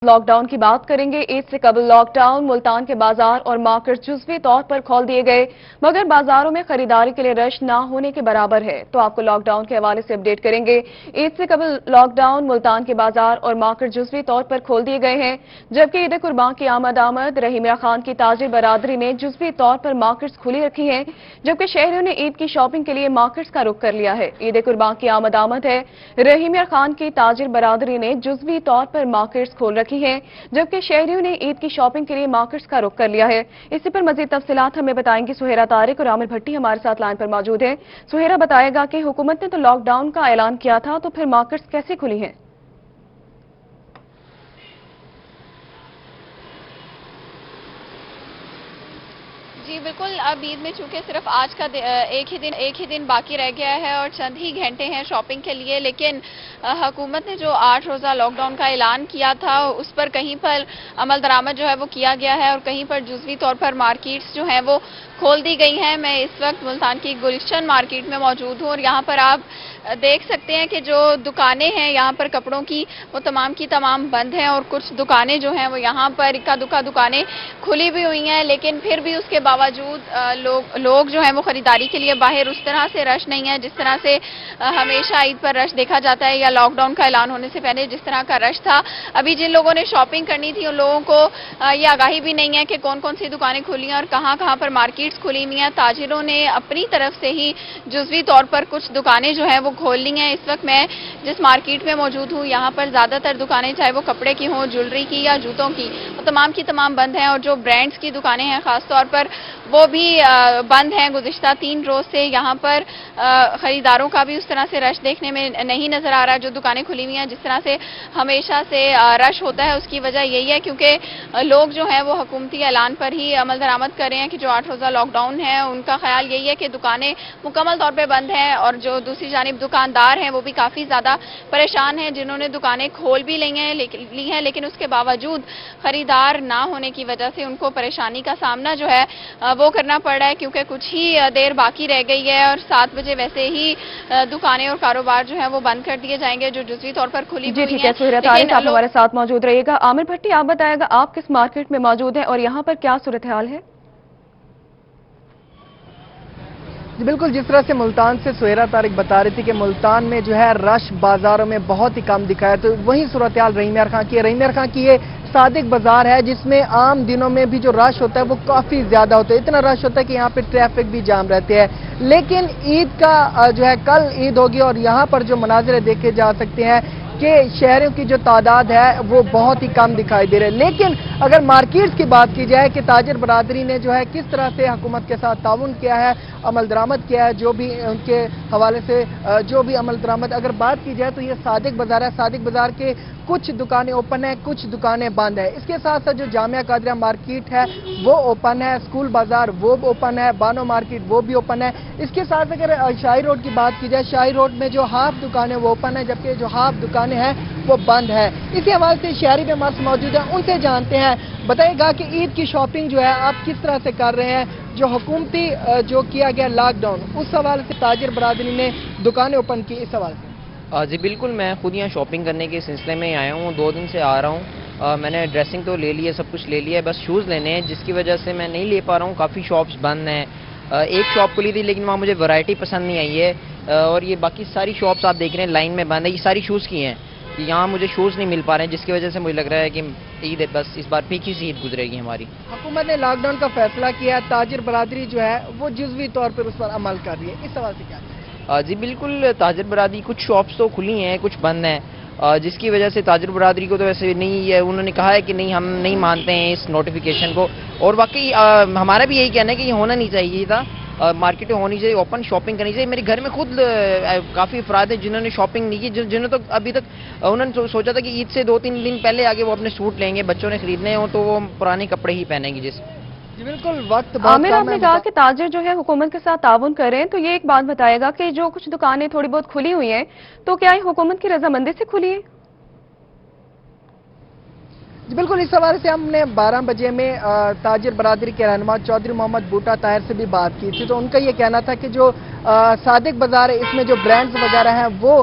Lock down کی بات کریں گے۔ عید سے قبل لاک ڈاؤن ملتان کے بازار اور مارکیٹ جزوی طور پر کھول دیے گئے، مگر بازاروں میں خریداری کے لیے رش نہ ہونے کے برابر ہے۔ تو آپ کو لاک ڈاؤن کے حوالے سے اپڈیٹ کریں گے۔ عید سے قبل لاک ڈاؤن ملتان کے بازار اور مارکیٹ جزوی طور پر کھول دیے گئے ہیں، جبکہ عید قربان کی آمد رحیمیہ خان کی تاجر برادری نے جزوی طور پر مارکیٹس کھلی رکھی ہیں، جبکہ شہریوں نے عید کی شاپنگ کے لیے مارکیٹس کا رخ کر لیا ہے۔ عید قربان کی آمد ہے، رحیمیہ خان کی تاجر برادری نے جزوی طور پر مارکیٹس کھول رکھی ہیں، جبکہ شہریوں نے عید کی شاپنگ کے لیے مارکیٹس کا رخ کر لیا ہے۔ اسی پر مزید تفصیلات ہمیں بتائیں گی سہیرا طارق اور عامر بھٹی ہمارے ساتھ لائن پر موجود ہیں۔ سہیرا بتائے گا کہ حکومت نے تو لاک ڈاؤن کا اعلان کیا تھا، تو پھر مارکیٹس کیسے کھلی ہیں؟ جی بالکل، اب عید میں چونکہ صرف آج کا ایک ہی دن باقی رہ گیا ہے اور چند ہی گھنٹے ہیں شاپنگ کے لیے، لیکن حکومت نے جو 8 روزہ لاک ڈاؤن کا اعلان کیا تھا اس پر کہیں پر عمل درآمد جو ہے وہ کیا گیا ہے، اور کہیں پر جزوی طور پر مارکیٹس جو ہیں وہ کھول دی گئی ہیں۔ میں اس وقت ملتان کی گلشن مارکیٹ میں موجود ہوں، اور یہاں پر آپ دیکھ سکتے ہیں کہ جو دکانیں ہیں یہاں پر کپڑوں کی، وہ تمام کی تمام بند ہیں، اور کچھ دکانیں جو ہیں وہ یہاں پر اکا دکا دکانیں کھلی بھی ہوئی ہیں، لیکن پھر بھی اس کے باوجود لوگ جو ہیں وہ خریداری کے لیے باہر اس طرح سے رش نہیں ہے جس طرح سے ہمیشہ عید پر رش دیکھا جاتا ہے، یا لاک ڈاؤن کا اعلان ہونے سے پہلے جس طرح کا رش تھا۔ ابھی جن لوگوں نے شاپنگ کرنی تھی ان لوگوں کو یہ آگاہی بھی نہیں ہے کہ کون کون سی دکانیں کھلی ہیں اور کہاں کہاں پر مارکیٹس کھلی ہوئی ہیں۔ تاجروں نے اپنی طرف سے ہی جزوی طور پر کچھ دکانیں جو ہیں وہ کھول لی ہیں۔ اس وقت میں جس مارکیٹ میں موجود ہوں یہاں پر زیادہ تر دکانیں، چاہے وہ کپڑے کی ہوں، جولری کی یا جوتوں کی تمام بند ہیں، اور جو برانڈز کی دکانیں ہیں خاص طور پر وہ بھی بند ہیں۔ گزشتہ 3 روز سے یہاں پر خریداروں کا بھی اس طرح سے رش دیکھنے میں نہیں نظر آ رہا۔ جو دکانیں کھلی ہوئی ہیں جس طرح سے ہمیشہ سے رش ہوتا ہے، اس کی وجہ یہی ہے کیونکہ لوگ جو ہیں وہ حکومتی اعلان پر ہی عمل درآمد کر رہے ہیں کہ جو 8 روزہ لاک ڈاؤن ہے ان کا خیال یہی ہے کہ دکانیں مکمل طور پہ بند ہیں، اور جو دوسری جانب دکاندار ہیں وہ بھی کافی زیادہ پریشان ہیں، جنہوں نے دکانیں کھول بھی لی ہیں لیکن اس کے باوجود خریدار نہ ہونے کی وجہ سے ان کو پریشانی کا سامنا جو ہے وہ کرنا پڑ رہا ہے، کیونکہ کچھ ہی دیر باقی رہ گئی ہے اور 7 بجے ویسے ہی دکانیں اور کاروبار جو ہیں وہ بند کر دیے جائیں گے جو جزوی طور پر کھلی ہوئی ہیں۔ جی ٹھیک ہے سہیرا طارق، آپ ہمارے ساتھ موجود رہیے گا۔ عامر بھٹی آپ بتائے گا آپ کس مارکیٹ میں موجود ہیں اور یہاں پر کیا صورتحال ہے؟ جی بالکل، جس طرح سے ملتان سے سہیرا طارق بتا رہی تھی کہ ملتان میں جو ہے رش بازاروں میں بہت ہی کم دکھا ہے، تو وہی صورتحال رحیمیہ خان کی ہے۔ رحیمیہ خان کی یہ صادق بازار ہے جس میں عام دنوں میں بھی جو رش ہوتا ہے وہ کافی زیادہ ہوتا ہے، اتنا رش ہوتا ہے کہ یہاں پہ ٹریفک بھی جام رہتے ہیں، لیکن عید کا جو ہے کل عید ہوگی اور یہاں پر جو مناظر دیکھے جا سکتے ہیں کہ شہریوں کی جو تعداد ہے وہ بہت ہی کم دکھائی دے رہے ہیں۔ لیکن اگر مارکیٹس کی بات کی جائے کہ تاجر برادری نے جو ہے کس طرح سے حکومت کے ساتھ تعاون کیا ہے، عمل درآمد کیا ہے، جو بھی ان کے حوالے سے جو بھی عمل درآمد اگر بات کی جائے تو یہ صادق بازار ہے۔ صادق بازار کے کچھ دکانیں اوپن ہیں، کچھ دکانیں بند ہیں۔ اس کے ساتھ ساتھ جو جامعہ قادریہ مارکیٹ ہے وہ اوپن ہے، اسکول بازار وہ اوپن ہے، بانو مارکیٹ وہ بھی اوپن ہے۔ اس کے ساتھ اگر شاہی روڈ کی بات کی جائے، شاہی روڈ میں جو ہاف دکانیں وہ اوپن ہے، جبکہ جو ہاف دکانیں ہیں وہ بند ہے۔ اسی حوالے سے شہری بھی ہمارے موجود ہیں، ان سے جانتے ہیں۔ بتائیے گا کہ عید کی شاپنگ جو ہے آپ کس طرح سے کر رہے ہیں؟ جو حکومتی جو کیا گیا لاک ڈاؤن اس حوالے سے تاجر برادری نے دکانیں اوپن کی، اس حوالے سے جی بالکل، میں خود یہاں شاپنگ کرنے کے سلسلے میں آیا ہوں، 2 دن سے آ رہا ہوں۔ میں نے ڈریسنگ تو لے لی ہے، سب کچھ لے لیا ہے، بس شوز لینے ہیں جس کی وجہ سے میں نہیں لے پا رہا ہوں۔ کافی شاپس بند ہیں، ایک شاپ کھلی تھی لیکن وہاں مجھے ورائٹی پسند نہیں آئی ہے، اور یہ باقی ساری شاپس آپ دیکھ رہے ہیں لائن میں بند ہے، یہ ساری شوز کی ہیں، یہاں مجھے شوز نہیں مل پا رہے ہیں جس کی وجہ سے مجھے لگ رہا ہے کہ عید بس اس بار پھیکی سی عید گزرے گی ہماری۔ حکومت نے لاک ڈاؤن کا فیصلہ کیا ہے، تاجر برادری جو ہے وہ جزوی طور پر اس پر عمل کر رہی ہے، اس حوالے سے کیا؟ جی بالکل، تاجر برادری کچھ شاپس تو کھلی ہیں، کچھ بند ہیں، جس کی وجہ سے تاجر برادری کو تو ویسے نہیں ہے، انہوں نے کہا ہے کہ نہیں ہم نہیں مانتے ہیں اس نوٹیفیکیشن کو، اور واقعی ہمارا بھی یہی کہنا ہے کہ یہ ہونا نہیں چاہیے تھا، مارکیٹیں ہونی چاہیے، اوپن شاپنگ کرنی چاہیے۔ میرے گھر میں خود کافی افراد ہیں جنہوں نے شاپنگ نہیں کی، جنہوں تک ابھی تک انہوں نے سوچا تھا کہ عید سے 2-3 دن پہلے آگے وہ اپنے سوٹ لیں گے، بچوں نے خریدنے ہوں تو وہ پرانے کپڑے ہی پہنیں گے۔ جی بالکل، وقت عامر آپ نے کہا کہ تاجر جو ہے حکومت کے ساتھ تعاون کر رہے ہیں، تو یہ ایک بات بتائے گا کہ جو کچھ دکانیں تھوڑی بہت کھلی ہوئی ہیں تو کیا یہ حکومت کی رضامندی سے کھلی ہے؟ جی بالکل، اس حوالے سے ہم نے 12 بجے میں تاجر برادری کے رہنما چودھری محمد بوٹا طاہر سے بھی بات کی تھی، تو ان کا یہ کہنا تھا کہ جو صادق بازار ہے اس میں جو برانڈز وغیرہ ہیں وہ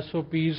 SOPs